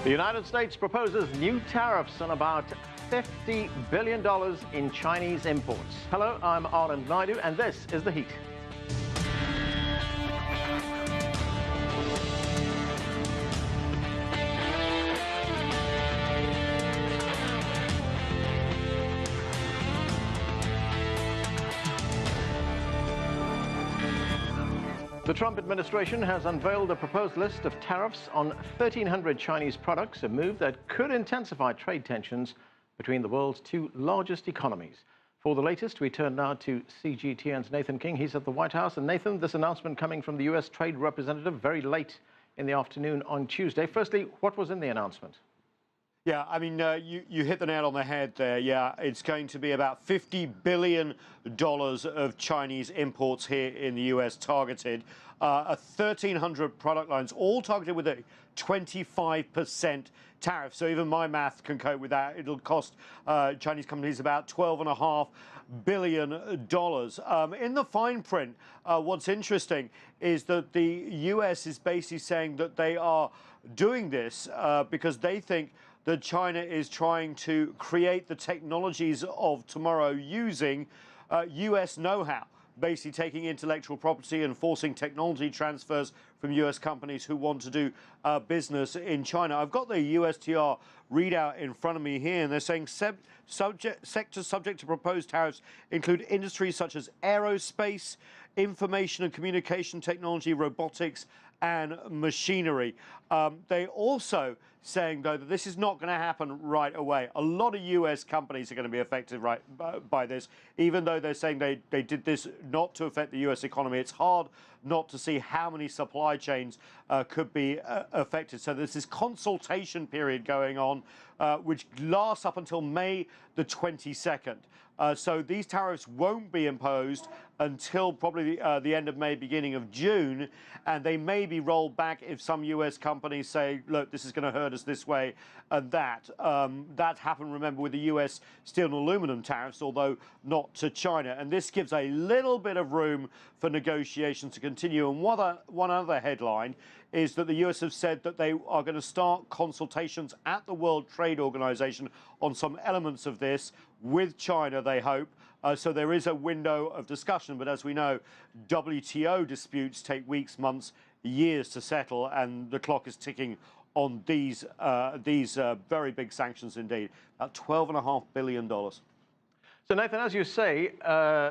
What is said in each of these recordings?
The United States proposes new tariffs on about $50 billion in Chinese imports. Hello, I'm Anand Naidu, and this is The Heat. The Trump administration has unveiled a proposed list of tariffs on 1,300 Chinese products, a move that could intensify trade tensions between the world's two largest economies. For the latest, we turn now to CGTN's Nathan King. He's at the White House. And Nathan, this announcement coming from the U.S. Trade Representative very late in the afternoon on Tuesday. Firstly, what was in the announcement? Yeah, I mean, you hit the nail on the head there. Yeah, it's going to be about $50 billion of Chinese imports here in the U.S. targeted. 1,300 product lines, all targeted with a 25% tariff. So even my math can cope with that. It'll cost Chinese companies about $12.5 billion. In the fine print, what's interesting is that the U.S. is basically saying that they are doing this because they think that China is trying to create the technologies of tomorrow using U.S. know-how, basically taking intellectual property and forcing technology transfers from U.S. companies who want to do business in China. I've got the USTR readout in front of me here, and they're saying sectors subject to proposed tariffs include industries such as aerospace, information and communication technology, robotics, and machinery. They also saying, though, that this is not going to happen right away. A lot of U.S. companies are going to be affected by this, even though they're saying they did this not to affect the U.S. economy. It's hard not to see how many supply chains could be affected. So there's this consultation period going on, which lasts up until May the 22nd. So these tariffs won't be imposed until probably the end of May, beginning of June, and they may be rolled back if some U.S. companies say, look, this is going to hurt us this way and that. That happened, remember, with the U.S. steel and aluminum tariffs, although not to China. And this gives a little bit of room for negotiations to continue. And one other headline is that the U.S. have said that they are going to start consultations at the World Trade Organization on some elements of this with China, they hope. So there is a window of discussion. But as we know, WTO disputes take weeks, months, years to settle, and the clock is ticking on these very big sanctions indeed. About $12.5 billion. So, Nathan, as you say,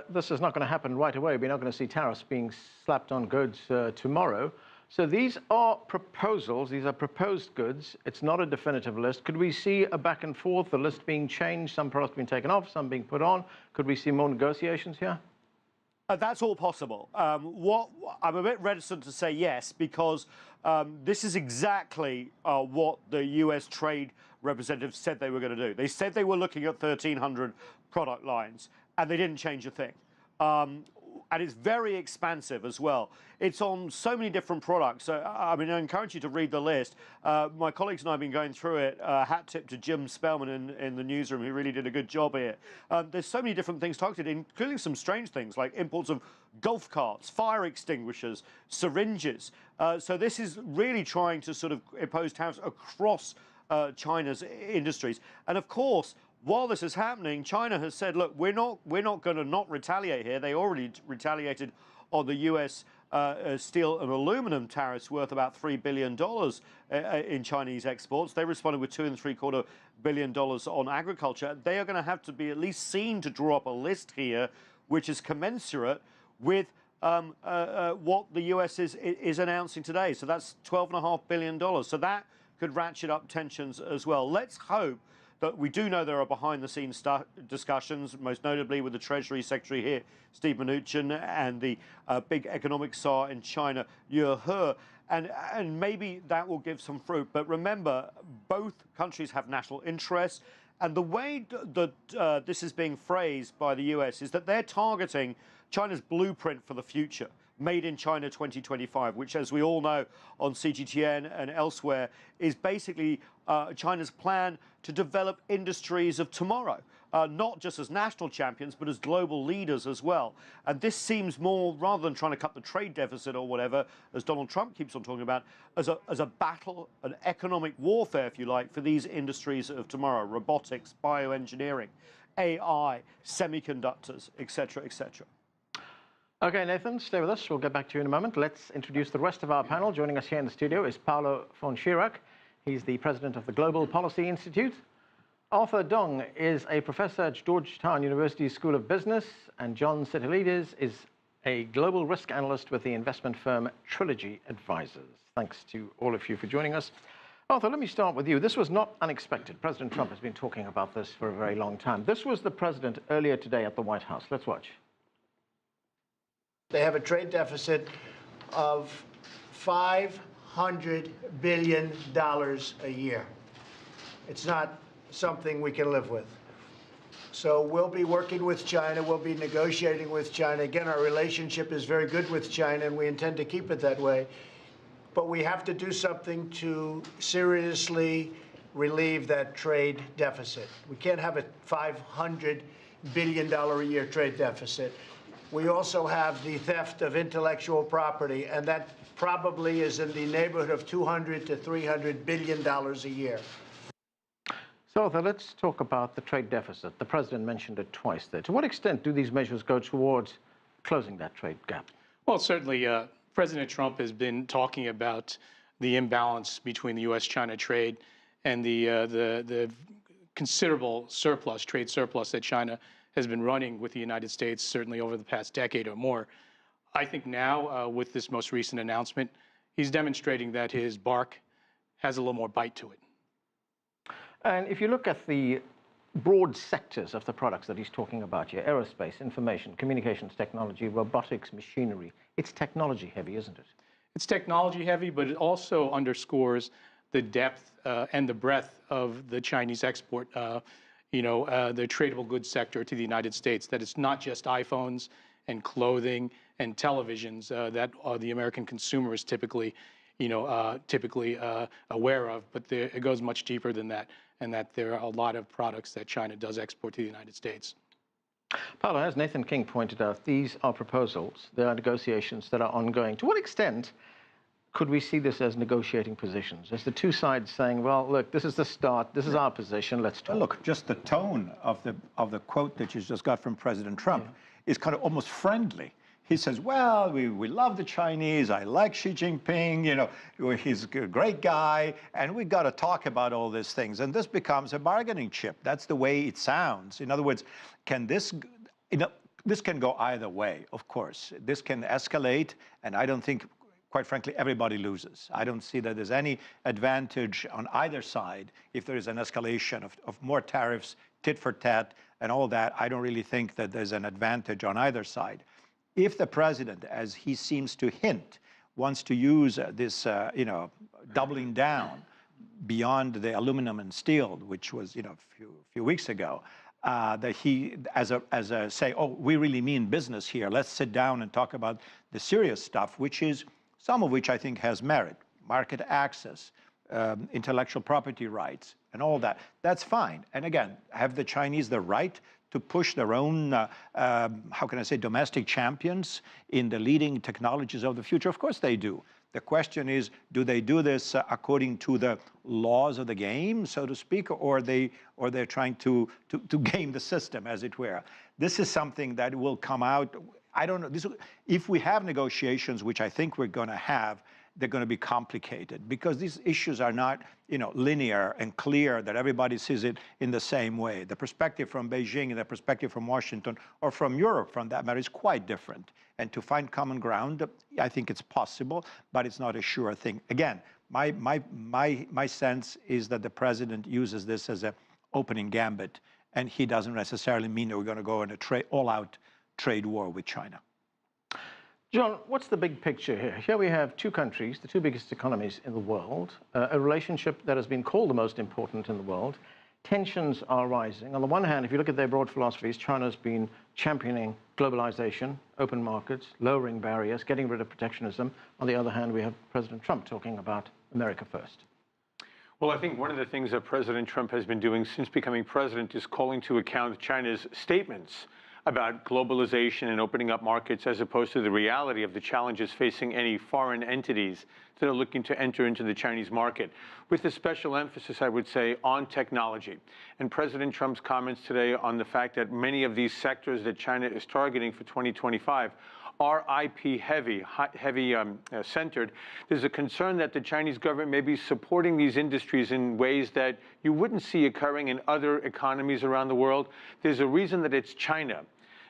this is not going to happen right away. We're not going to see tariffs being slapped on goods tomorrow. So these are proposals. These are proposed goods. It's not a definitive list. Could we see a back and forth, the list being changed, some products being taken off, some being put on? Could we see more negotiations here? That's all possible. I'm a bit reticent to say yes, because this is exactly what the U.S. Trade Representative said they were going to do. They said they were looking at 1,300 product lines, and they didn't change a thing. And it's very expansive as well. It's on so many different products. I mean, I encourage you to read the list. My colleagues and I have been going through it. Hat tip to Jim Spellman in the newsroom, who really did a good job here. There's so many different things targeted, including some strange things like imports of golf carts, fire extinguishers, syringes. So this is really trying to sort of impose tariffs across China's industries. And of course, while this is happening, China has said, look, we're not going to not retaliate here. They already retaliated on the U.S. Steel and aluminum tariffs worth about $3 billion in Chinese exports. They responded with $2.75 billion on agriculture. They are going to have to be at least seen to draw up a list here, which is commensurate with what the U.S. is announcing today. So that's $12.5 billion. So that could ratchet up tensions as well. Let's hope that we do know there are behind-the-scenes discussions, most notably with the Treasury Secretary here, Steve Mnuchin, and the big economic czar in China, Yu He, and maybe that will give some fruit. But remember, both countries have national interests, and the way that this is being phrased by the U.S. is that they're targeting China's blueprint for the future, Made in China 2025, which, as we all know on CGTN and elsewhere, is basically China's plan to develop industries of tomorrow. not just as national champions, but as global leaders as well. And this seems more, rather than trying to cut the trade deficit or whatever, as Donald Trump keeps on talking about, as a battle, an economic warfare, if you like, for these industries of tomorrow: robotics, bioengineering, AI, semiconductors, etc., etc. Okay, Nathan, stay with us. We'll get back to you in a moment. Let's introduce the rest of our panel. Joining us here in the studio is Paulo von Schirach. He's the president of the Global Policy Institute. Arthur Dong is a professor at Georgetown University School of Business, and John Sitilides is a global risk analyst with the investment firm Trilogy Advisors. Thanks to all of you for joining us. Arthur, let me start with you. This was not unexpected. President Trump has been talking about this for a very long time. This was the president earlier today at the White House. Let's watch. They have a trade deficit of $500 billion a year. It's not something we can live with. So we'll be working with China. We'll be negotiating with China. Again, our relationship is very good with China, and we intend to keep it that way. But we have to do something to seriously relieve that trade deficit. We can't have a $500 billion a year trade deficit. We also have the theft of intellectual property, and that probably is in the neighborhood of $200 to $300 billion a year. So, Arthur, let's talk about the trade deficit. The president mentioned it twice there. To what extent do these measures go towards closing that trade gap? Well, certainly, President Trump has been talking about the imbalance between the U.S. China trade and the considerable surplus, trade surplus that China has been running with the United States, certainly over the past decade or more. I think now, with this most recent announcement, he's demonstrating that his bark has a little more bite to it. And if you look at the broad sectors of the products that he's talking about here, aerospace, information, communications technology, robotics, machinery, it's technology heavy, isn't it? It's technology heavy, but it also underscores the depth and the breadth of the Chinese export, the tradable goods sector to the United States, that it's not just iPhones and clothing and televisions that the American consumer is typically aware of, but it goes much deeper than that, and that there are a lot of products that China does export to the United States. Paulo, as Nathan King pointed out, these are proposals. There are negotiations that are ongoing. To what extent could we see this as negotiating positions? As the two sides saying, well, look, this is the start, this is our position, let's talk. Well, look, just the tone of the quote that you just got from President Trump is kind of almost friendly. He says, well, we love the Chinese, I like Xi Jinping, he's a great guy, and we got to talk about all these things. And this becomes a bargaining chip. That's the way it sounds. In other words, can this, this can go either way, of course. This can escalate, and I don't think, quite frankly, everybody loses. I don't see that there's any advantage on either side if there is an escalation of more tariffs, tit for tat, and all that. I don't really think that there's an advantage on either side. If the president, as he seems to hint, wants to use this, doubling down beyond the aluminum and steel, which was, a few weeks ago, that he, as a say, oh, we really mean business here. Let's sit down and talk about the serious stuff, some of which I think has merit, market access, intellectual property rights, and all that. That's fine. And again, have the Chinese the right to push their own, how can I say, domestic champions in the leading technologies of the future? Of course they do. The question is, do they do this according to the laws of the game, so to speak, or they're trying to game the system, as it were? This is something that will come out. I don't know. If we have negotiations, which I think we're going to have, they're going to be complicated because these issues are not, linear and clear that everybody sees it in the same way. The perspective from Beijing and the perspective from Washington or from Europe, from that matter, is quite different. And to find common ground, I think it's possible, but it's not a sure thing. Again, my sense is that the president uses this as an opening gambit, and he doesn't necessarily mean that we're going to go in a all-out trade war with China. John, what's the big picture here? Here we have two countries, the two biggest economies in the world, a relationship that has been called the most important in the world. Tensions are rising. On the one hand, if you look at their broad philosophies, China's been championing globalization, open markets, lowering barriers, getting rid of protectionism. On the other hand, we have President Trump talking about America first. Well, I think one of the things that President Trump has been doing since becoming president is calling to account China's statements about globalization and opening up markets, as opposed to the reality of the challenges facing any foreign entities that are looking to enter into the Chinese market, with a special emphasis, I would say, on technology. And President Trump's comments today on the fact that many of these sectors that China is targeting for 2025 are IP heavy centered. There's a concern that the Chinese government may be supporting these industries in ways that you wouldn't see occurring in other economies around the world. There's a reason that it's China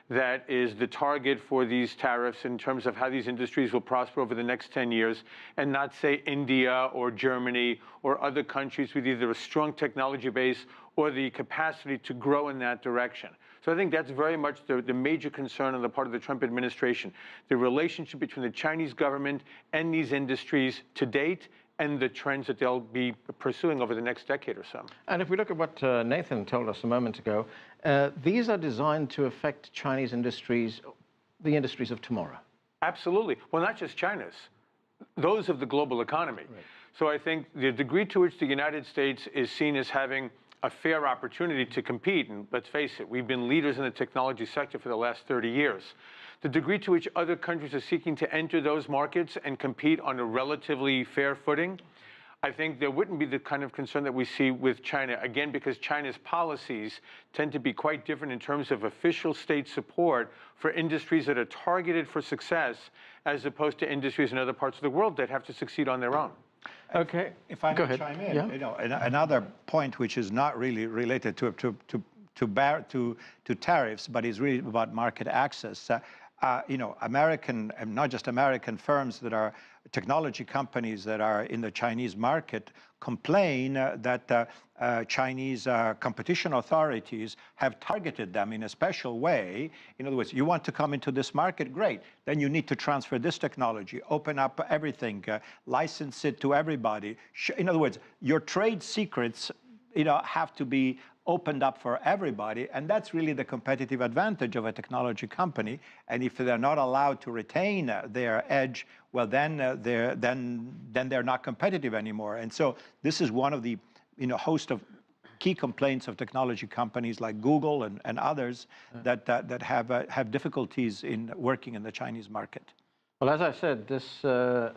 that is the target for these tariffs in terms of how these industries will prosper over the next 10 years, and not, say, India or Germany or other countries with either a strong technology base or the capacity to grow in that direction. So I think that's very much the major concern on the part of the Trump administration, the relationship between the Chinese government and these industries to date, and the trends that they'll be pursuing over the next decade or so. And if we look at what Nathan told us a moment ago, these are designed to affect Chinese industries, the industries of tomorrow. Absolutely. Well, not just China's, those of the global economy. Right. So I think the degree to which the United States is seen as having a fair opportunity to compete, and let's face it, we've been leaders in the technology sector for the last 30 years. The degree to which other countries are seeking to enter those markets and compete on a relatively fair footing, I think there wouldn't be the kind of concern that we see with China, again, because China's policies tend to be quite different in terms of official state support for industries that are targeted for success, as opposed to industries in other parts of the world that have to succeed on their own. Okay. If I may chime in, yeah. You know, another point which is not really related to tariffs, but is really about market access. You know, American, and not just American firms that are technology companies that are in the Chinese market complain that Chinese competition authorities have targeted them in a special way. In other words, you want to come into this market, great. Then you need to transfer this technology, open up everything, license it to everybody. In other words, your trade secrets, you know, have to be opened up for everybody, and that's really the competitive advantage of a technology company. And if they're not allowed to retain their edge, well, then they're not competitive anymore. And so this is one of the host of key complaints of technology companies like Google and others that have difficulties in working in the Chinese market. Well, as I said, this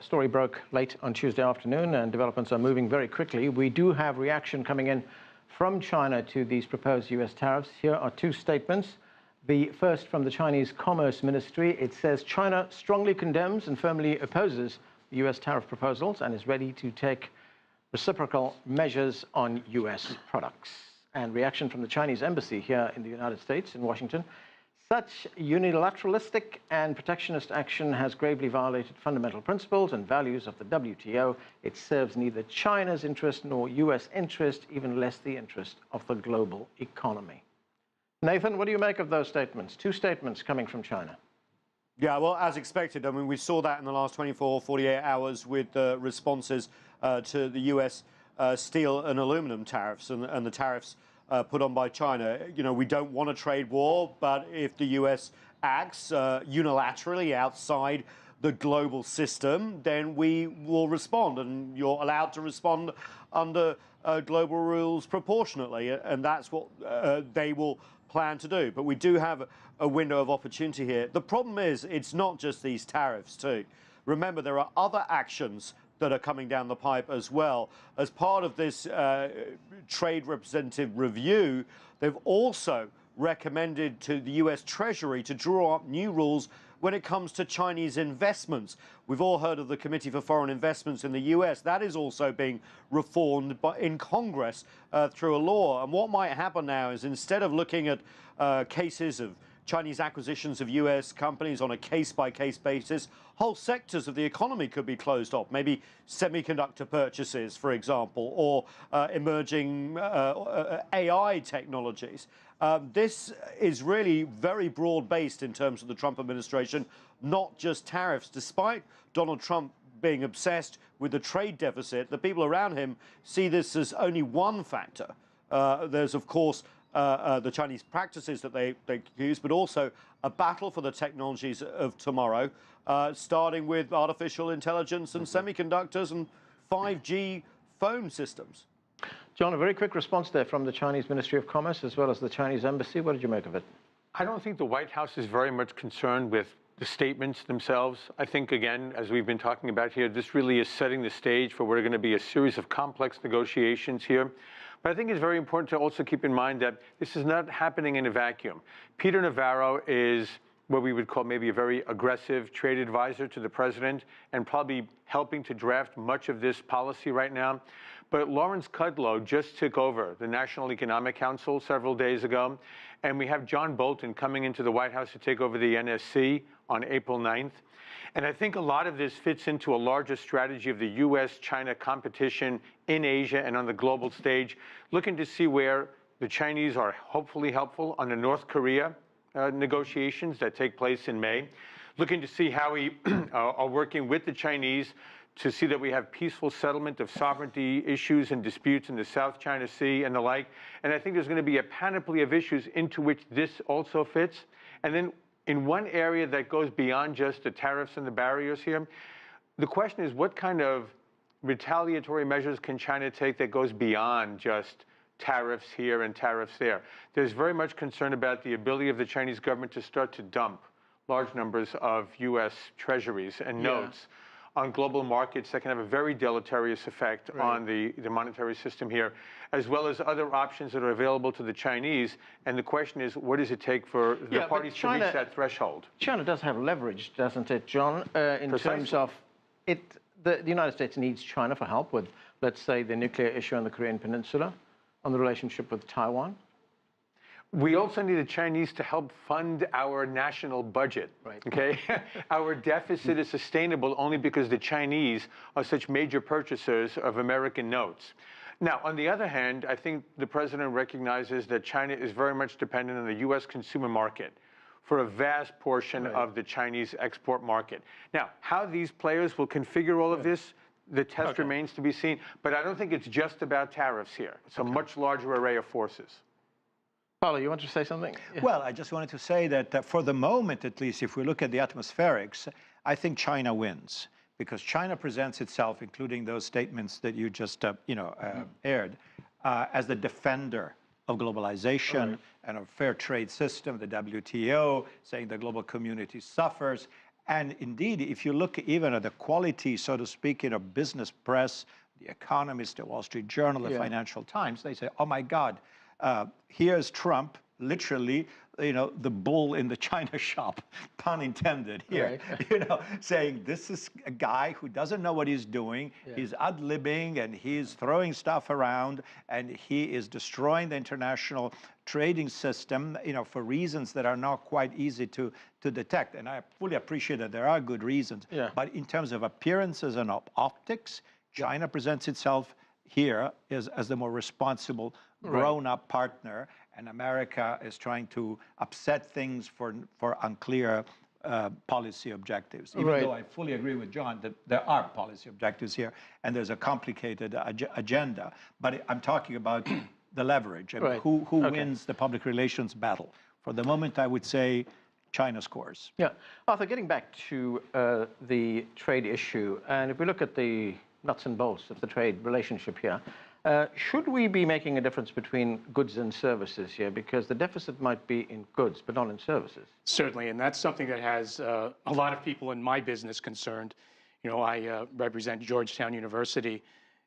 story broke late on Tuesday afternoon, and developments are moving very quickly. We do have reaction coming in from China to these proposed U.S. tariffs. Here are two statements. The first from the Chinese Commerce Ministry. It says China strongly condemns and firmly opposes the U.S. tariff proposals and is ready to take reciprocal measures on U.S. products. And reaction from the Chinese embassy here in the United States, in Washington. Such unilateralistic and protectionist action has gravely violated fundamental principles and values of the WTO. It serves neither China's interest nor U.S. interest, even less the interest of the global economy. Nathan, what do you make of those statements? Two statements coming from China. Yeah, well, as expected. I mean, we saw that in the last 24, 48 hours with the responses to the U.S. Steel and aluminum tariffs and the tariffs put on by China. You know, we don't want a trade war, but if the U.S. acts unilaterally outside the global system, then we will respond, and you're allowed to respond under global rules proportionately, and that's what they will plan to do. But we do have a window of opportunity here. The problem is, it's not just these tariffs too. Remember, there are other actions that are coming down the pipe as well. As part of this trade representative review, they've also recommended to the U.S. Treasury to draw up new rules when it comes to Chinese investments. We've all heard of the Committee for Foreign Investments in the U.S. That is also being reformed in Congress through a law. And what might happen now is, instead of looking at cases of Chinese acquisitions of U.S. companies on a case-by-case basis, whole sectors of the economy could be closed off, maybe semiconductor purchases, for example, or emerging AI technologies. This is really very broad-based in terms of the Trump administration, not just tariffs. Despite Donald Trump being obsessed with the trade deficit, the people around him see this as only one factor. There's, of course, the Chinese practices that they use, but also a battle for the technologies of tomorrow, starting with artificial intelligence and semiconductors and 5G phone systems. John, a very quick response there from the Chinese Ministry of Commerce as well as the Chinese Embassy. What did you make of it? I don't think the White House is very much concerned with the statements themselves. I think, again, as we've been talking about here, this really is setting the stage for what are going to be a series of complex negotiations here. But I think it's very important to also keep in mind that this is not happening in a vacuum. Peter Navarro is what we would call maybe a very aggressive trade advisor to the president and probably helping to draft much of this policy right now. But Lawrence Kudlow just took over the National Economic Council several days ago, and we have John Bolton coming into the White House to take over the NSC on April 9th. And I think a lot of this fits into a larger strategy of the U.S. China competition in Asia and on the global stage, looking to see where the Chinese are hopefully helpful on the North Korea negotiations that take place in May, looking to see how we are working with the Chinese to see that we have peaceful settlement of sovereignty issues and disputes in the South China Sea and the like. And I think there's going to be a panoply of issues into which this also fits. And then in one area that goes beyond just the tariffs and the barriers here, the question is what kind of retaliatory measures can China take that goes beyond just tariffs here and tariffs there? There's very much concern about the ability of the Chinese government to start to dump large numbers of U.S. treasuries and notes on global markets that can have a very deleterious effect on the monetary system here, as well as other options that are available to the Chinese. And the question is, what does it take for the parties to reach that threshold? China does have leverage, doesn't it, John, in terms of it? The United States needs China for help with, let's say, the nuclear issue on the Korean Peninsula, on the relationship with Taiwan. We also need the Chinese to help fund our national budget, okay? Our deficit is sustainable only because the Chinese are such major purchasers of American notes. Now, on the other hand, I think the president recognizes that China is very much dependent on the U.S. consumer market for a vast portion of the Chinese export market. Now, how these players will configure all of this, the test remains to be seen. But I don't think it's just about tariffs here. It's a much larger array of forces. Paulo, you want to say something? Well, I just wanted to say that for the moment, at least, if we look at the atmospherics, I think China wins because China presents itself, including those statements that you just aired, as the defender of globalization and a fair trade system, the WTO, saying the global community suffers. And indeed, if you look even at the quality, so to speak, in a business press, The Economist, the Wall Street Journal, the Financial Times, they say, oh my God, here's Trump, literally, the bull in the China shop, pun intended here, saying this is a guy who doesn't know what he's doing. He's ad-libbing and he's throwing stuff around and he is destroying the international trading system, for reasons that are not quite easy to detect. And I fully appreciate that there are good reasons. But in terms of appearances and optics, China presents itself here as the more responsible, grown-up partner, and America is trying to upset things for unclear policy objectives. Even though I fully agree with John that there are policy objectives here, and there's a complicated agenda. But I'm talking about the leverage and who wins the public relations battle. For the moment, I would say China scores. Yeah. Arthur, getting back to the trade issue, and if we look at the nuts and bolts of the trade relationship here, should we be making a difference between goods and services here? Because the deficit might be in goods, but not in services. Certainly, and that's something that has a lot of people in my business concerned. I represent Georgetown University,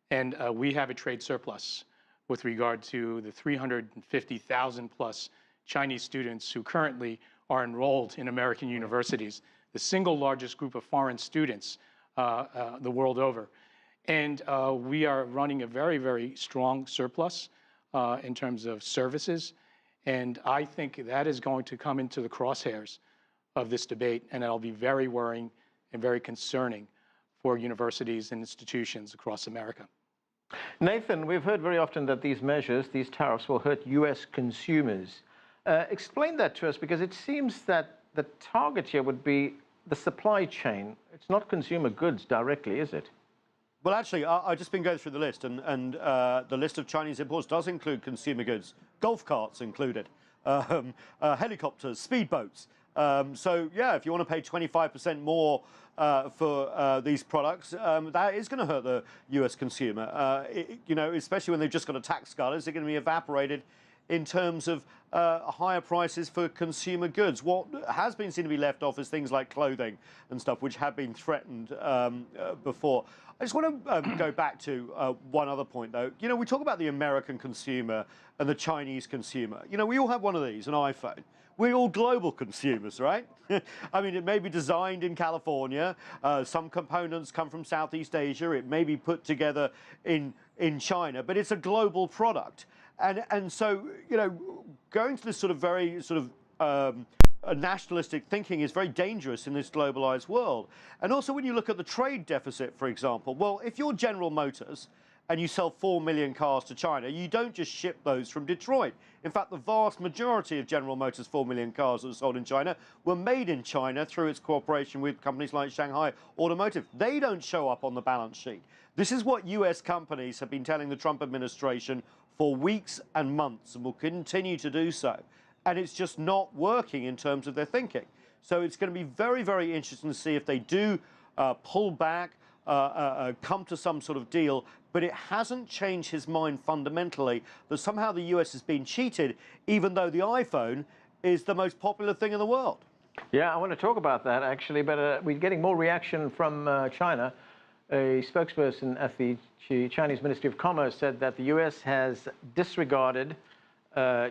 and we have a trade surplus with regard to the 350,000 plus Chinese students who currently are enrolled in American universities, the single largest group of foreign students the world over. And we are running a very, very strong surplus in terms of services. And I think that is going to come into the crosshairs of this debate. And it'll be very worrying and very concerning for universities and institutions across America. Nathan, we've heard very often that these measures, these tariffs, will hurt U.S. consumers. Explain that to us, because it seems that the target here would be the supply chain. It's not consumer goods directly, is it? Well, actually, I've just been going through the list, and the list of Chinese imports does include consumer goods, golf carts included, helicopters, speedboats, So yeah, if you want to pay 25% more for these products, that is going to hurt the U.S. consumer. You know, especially when they've just got a tax cut, is it going to be evaporated in terms of higher prices for consumer goods? What has been seen to be left off is things like clothing and stuff, which have been threatened before. I just want to go back to one other point, though. You know, we talk about the American consumer and the Chinese consumer. You know, we all have one of these, an iPhone. We're all global consumers, right? I mean, it may be designed in California. Some components come from Southeast Asia. It may be put together in China, but it's a global product. And so, you know, going to this sort of very sort of nationalistic thinking is very dangerous in this globalized world. And also when you look at the trade deficit, for example, well, if you're General Motors and you sell 4 million cars to China, you don't just ship those from Detroit. In fact, the vast majority of General Motors' 4 million cars that were sold in China were made in China through its cooperation with companies like Shanghai Automotive. They don't show up on the balance sheet. This is what US companies have been telling the Trump administration for weeks and months and will continue to do so. And it's just not working in terms of their thinking. So it's going to be very, very interesting to see if they do pull back, come to some sort of deal, but it hasn't changed his mind fundamentally that somehow the US has been cheated, even though the iPhone is the most popular thing in the world. Yeah, I want to talk about that, actually, but we're getting more reaction from China. A spokesperson at the Chinese Ministry of Commerce said that the US has disregarded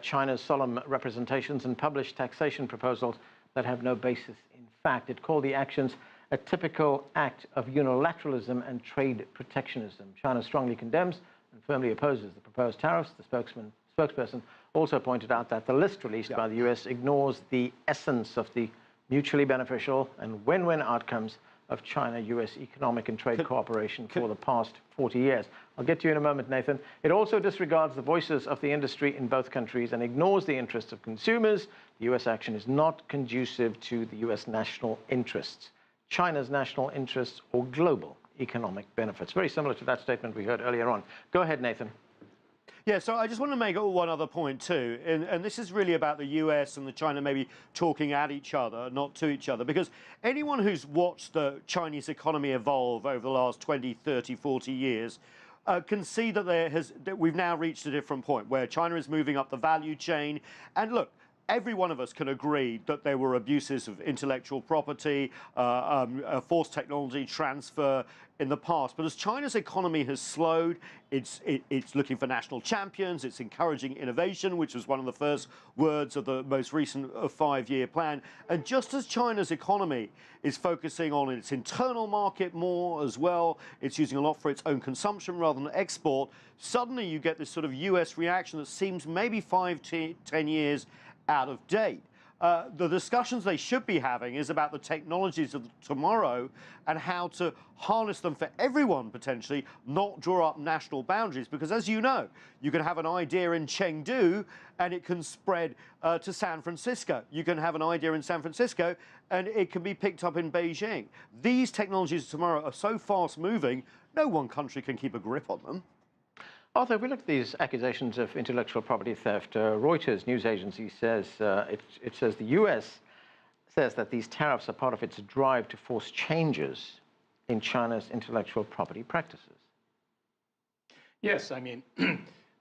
China's solemn representations and published taxation proposals that have no basis in fact. It called the actions a typical act of unilateralism and trade protectionism. China strongly condemns and firmly opposes the proposed tariffs. The spokesperson also pointed out that the list released by the US ignores the essence of the mutually beneficial and win-win outcomes of China-US economic and trade cooperation for the past 40 years. I'll get to you in a moment, Nathan. It also disregards the voices of the industry in both countries and ignores the interests of consumers. The US action is not conducive to the US national interests, China's national interests, or global economic benefits. Very similar to that statement we heard earlier on. Go ahead, Nathan. Yeah, so I just want to make one other point too, and this is really about the US and the China maybe talking at each other, not to each other, because anyone who's watched the Chinese economy evolve over the last 20, 30, 40 years can see that we've now reached a different point where China is moving up the value chain. And look, every one of us can agree that there were abuses of intellectual property, forced technology transfer in the past. But as China's economy has slowed, it's looking for national champions, it's encouraging innovation, which was one of the first words of the most recent 5-year plan. And just as China's economy is focusing on its internal market more as well, it's using a lot for its own consumption rather than export, suddenly you get this sort of US reaction that seems maybe 5 to 10 years out of date. The discussions they should be having is about the technologies of tomorrow and how to harness them for everyone potentially, not draw up national boundaries. Because as you know, you can have an idea in Chengdu and it can spread to San Francisco. You can have an idea in San Francisco and it can be picked up in Beijing. These technologies of tomorrow are so fast moving, no one country can keep a grip on them. Arthur, if we look at these accusations of intellectual property theft, Reuters news agency says it says the U.S. says that these tariffs are part of its drive to force changes in China's intellectual property practices. Yes, I mean,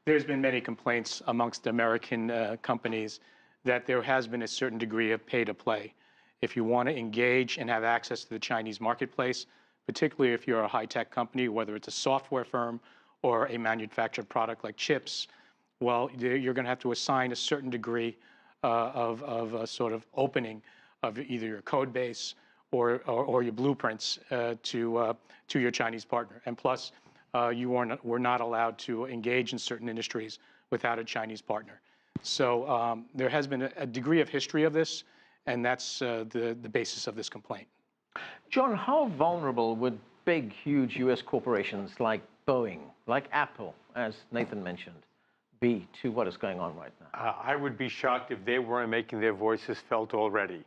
there's been many complaints amongst American companies that there has been a certain degree of pay to play. If you want to engage and have access to the Chinese marketplace, particularly if you're a high-tech company, whether it's a software firm or a manufactured product like chips, well, you're going to have to assign a certain degree of a sort of opening of either your code base or your blueprints to your Chinese partner. And plus, we're not allowed to engage in certain industries without a Chinese partner. So there has been a degree of history of this, and that's the basis of this complaint. John, how vulnerable would big, huge U.S. corporations like Boeing, like Apple, as Nathan mentioned, be to what is going on right now? I would be shocked if they weren't making their voices felt already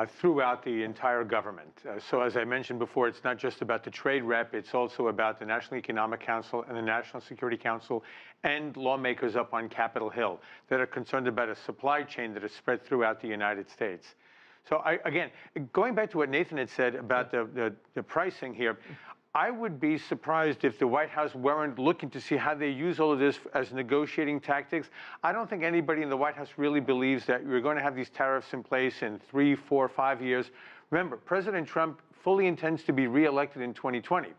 throughout the entire government. So as I mentioned before, it's not just about the trade rep, it's also about the National Economic Council and the National Security Council and lawmakers up on Capitol Hill that are concerned about a supply chain that is spread throughout the United States. So again, going back to what Nathan had said about the pricing here, I would be surprised if the White House weren't looking to see how they use all of this as negotiating tactics. I don't think anybody in the White House really believes that you're going to have these tariffs in place in 3, 4, 5 years. Remember, President Trump fully intends to be reelected in 2020.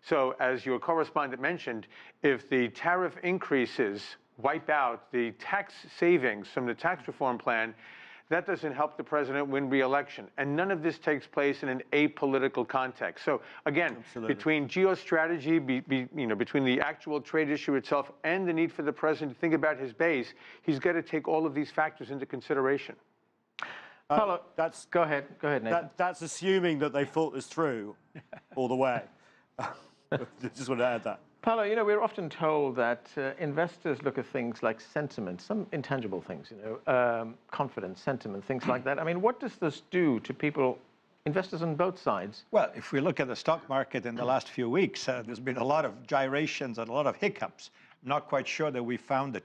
So as your correspondent mentioned, if the tariff increases wipe out the tax savings from the tax reform plan, that doesn't help the president win re-election. And none of this takes place in an apolitical context. So again, between geostrategy, between the actual trade issue itself and the need for the president to think about his base, he's got to take all of these factors into consideration. Paulo, go ahead, Nathan. That's assuming that they thought this through all the way. Just want to add that. Paulo, we're often told that investors look at things like sentiment, some intangible things, confidence, sentiment, things like that. I mean, what does this do to people, investors on both sides? Well, if we look at the stock market in the last few weeks, there's been a lot of gyrations and a lot of hiccups. I'm not quite sure that we found that,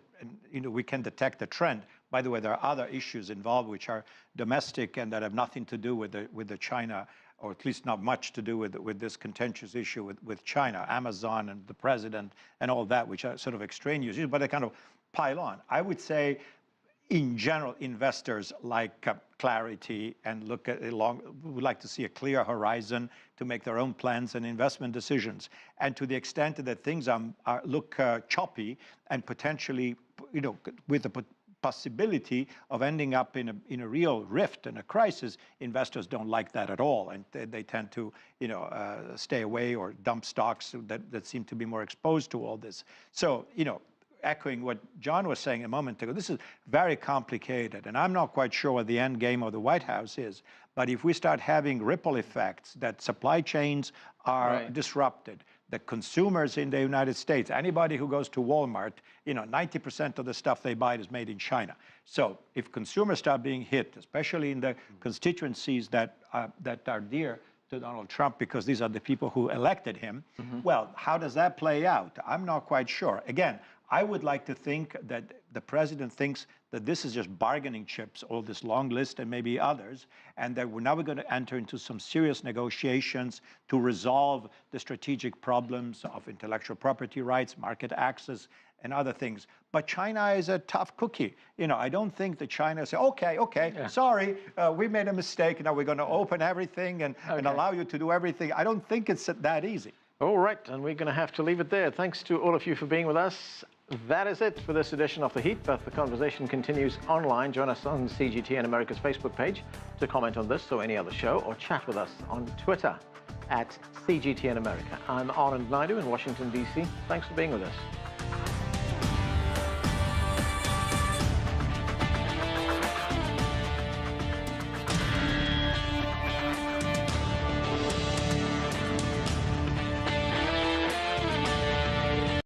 we can detect a trend. By the way, there are other issues involved which are domestic and that have nothing to do with the China, or at least not much to do with this contentious issue with China, Amazon and the president and all that, which are sort of extraneous issues, but they kind of pile on. I would say, in general, investors like clarity and would like to see a clear horizon to make their own plans and investment decisions. And to the extent that things look choppy and potentially, with the possibility of ending up in a real rift and a crisis, investors don't like that at all, and they tend to stay away or dump stocks that seem to be more exposed to all this. So echoing what John was saying a moment ago, this is very complicated, and I'm not quite sure what the end game of the White House is. But if we start having ripple effects, that supply chains are disrupted, the consumers in the United States, anybody who goes to Walmart, 90% of the stuff they buy is made in China. So if consumers start being hit, especially in the constituencies that are dear to Donald Trump, because these are the people who elected him, well, how does that play out? I'm not quite sure. Again, I would like to think that the president thinks that this is just bargaining chips, all this long list and maybe others, and that we're going to enter into some serious negotiations to resolve the strategic problems of intellectual property rights, market access, and other things. But China is a tough cookie. I don't think that China say, okay, sorry, we made a mistake, now we're going to open everything and allow you to do everything. I don't think it's that easy. All right, and we're going to have to leave it there. Thanks to all of you for being with us. That is it for this edition of The Heat, but the conversation continues online. Join us on CGTN America's Facebook page to comment on this or any other show, or chat with us on Twitter @CGTN America. I'm Anand Naidu in Washington, D.C. Thanks for being with us.